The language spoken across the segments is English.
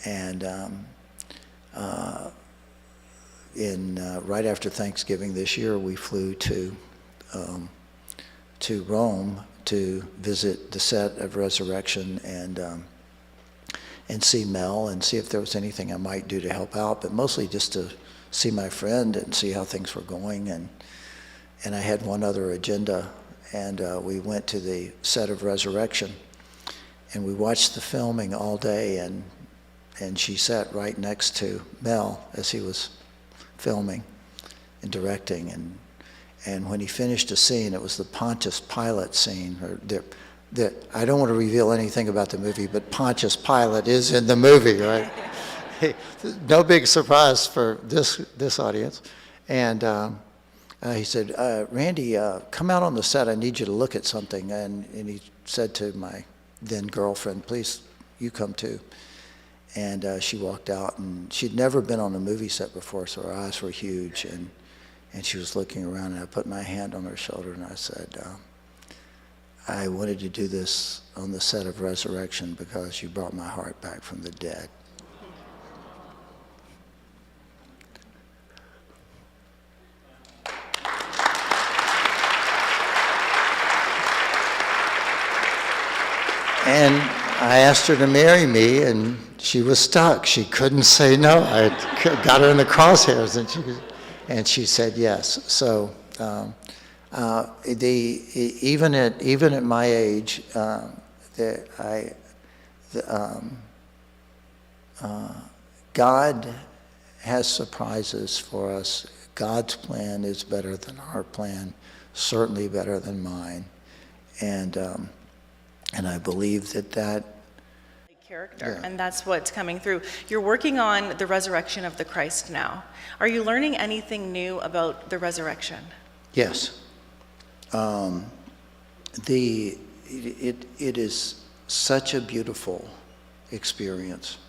And right after Thanksgiving this year, we flew to Rome to visit the set of Resurrection and see Mel and see if there was anything I might do to help out, but mostly just to see my friend and see how things were going. And I had one other agenda, and we went to the set of Resurrection, and we watched the filming all day, and she sat right next to Mel as he was filming and directing. And when he finished a scene, it was the Pontius Pilate scene. I don't want to reveal anything about the movie, but Pontius Pilate is in the movie, right? No big surprise for this audience. And he said, Randy, come out on the set. I need you to look at something. And he said to my then girlfriend, please, you come too. And she walked out, and she'd never been on a movie set before, so her eyes were huge. And she was looking around, and I put my hand on her shoulder, and I said, I wanted to do this on the set of Resurrection because you brought my heart back from the dead. And I asked her to marry me, and she was stuck. She couldn't say no. I got her in the crosshairs, and she said yes. So even at my age, God has surprises for us. God's plan is better than our plan, certainly better than mine, and I believe that character, yeah. And that's what's coming through. You're working on the resurrection of the Christ now. Are you learning anything new about the resurrection? Yes. It is such a beautiful experience.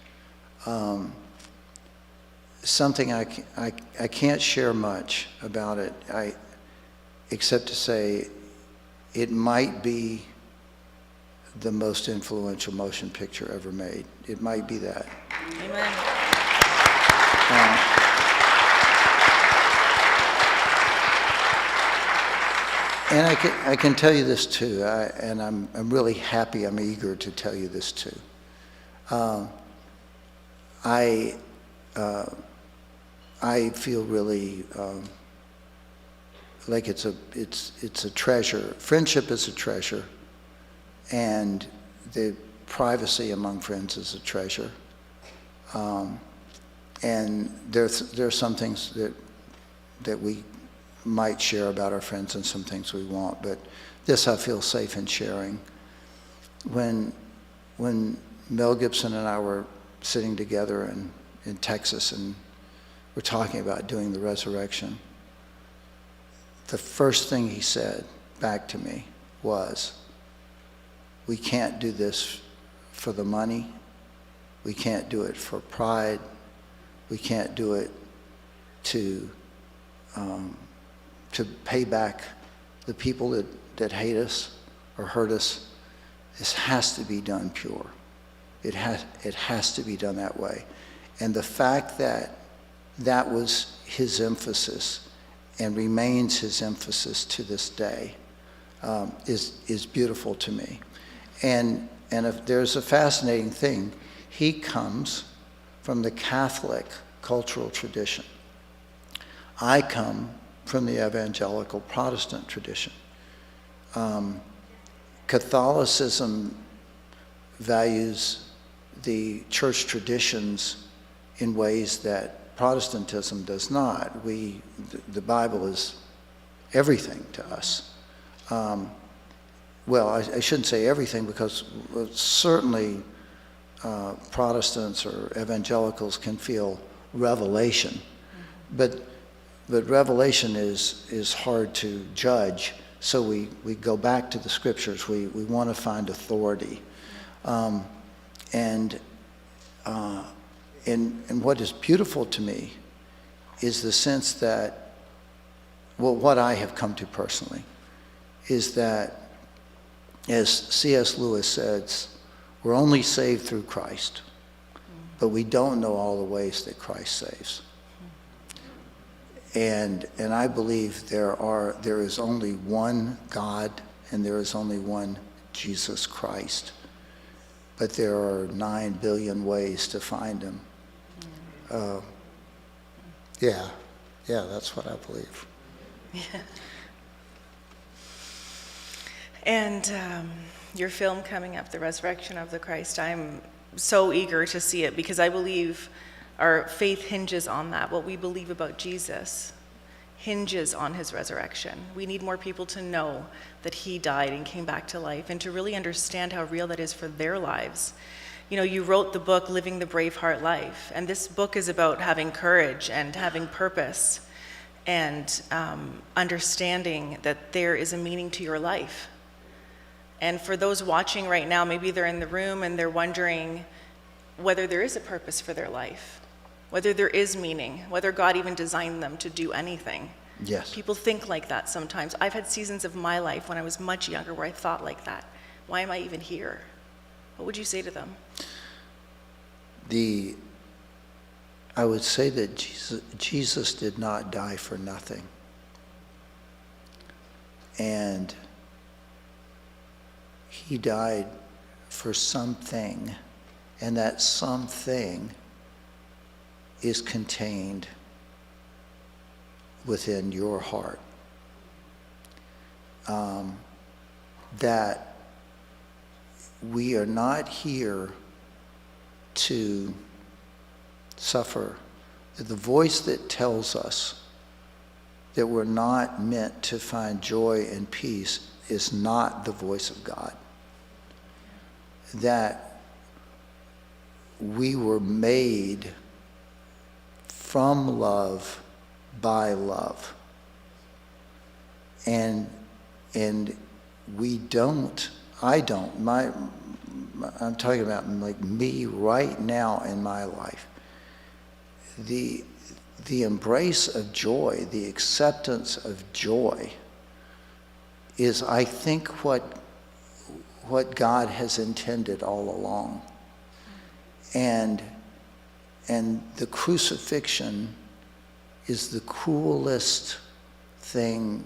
Something I can't share much about it, except to say it might be the most influential motion picture ever made. It might be that. Amen. And I can tell you this too, and I'm really happy, I'm eager to tell you this too. I feel really like it's a treasure. Friendship is a treasure, and the privacy among friends is a treasure. And there are some things that we might share about our friends and some things we won't, but this I feel safe in sharing. When Mel Gibson and I were sitting together in Texas and we're talking about doing the resurrection, the first thing he said back to me was, we can't do this for the money, we can't do it for pride, we can't do it to pay back the people that hate us or hurt us. This has to be done pure. It has to be done that way. And the fact that that was his emphasis and remains his emphasis to this day is beautiful to me. And if there's a fascinating thing, he comes from the Catholic cultural tradition. I come from the evangelical Protestant tradition. Catholicism values the church traditions in ways that Protestantism does not. The Bible is everything to us. Well, I shouldn't say everything, because certainly Protestants or evangelicals can feel revelation, but revelation is hard to judge, so we go back to the scriptures. We want to find authority. And what is beautiful to me is the sense that, well, what I have come to personally is that, as C.S. Lewis says, we're only saved through Christ. but we don't know all the ways that Christ saves. And I believe there is only one God and there is only one Jesus Christ. But there are 9 billion ways to find him. Yeah, that's what I believe. Yeah. And your film coming up, The Resurrection of the Christ, I'm so eager to see it because I believe our faith hinges on that. What we believe about Jesus hinges on his resurrection. We need more people to know that he died and came back to life and to really understand how real that is for their lives. You know, you wrote the book, Living the Braveheart Life, and this book is about having courage and having purpose and understanding that there is a meaning to your life. And for those watching right now, maybe they're in the room and they're wondering whether there is a purpose for their life, whether there is meaning, whether God even designed them to do anything. Yes. People think like that sometimes. I've had seasons of my life when I was much younger where I thought like that. Why am I even here? What would you say to them? I would say that Jesus did not die for nothing. And he died for something, and that something is contained within your heart. That we are not here to suffer. The voice that tells us that we're not meant to find joy and peace is not the voice of God. That we were made from love by love. And I'm talking about like me right now in my life. The embrace of joy, the acceptance of joy is, I think, what God has intended all along. And the crucifixion is the cruelest thing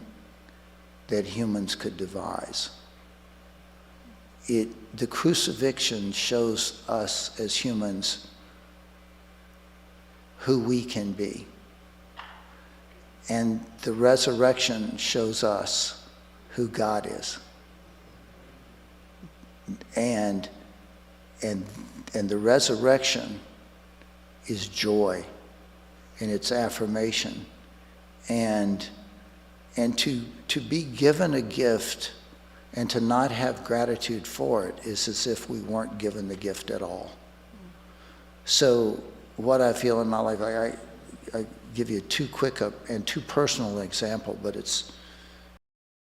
that humans could devise. The crucifixion shows us as humans who we can be. And the resurrection shows us who God is. And the resurrection is joy in its affirmation. And to be given a gift and to not have gratitude for it is as if we weren't given the gift at all. So what I feel in my life, I give you too quick and too personal an example, but it's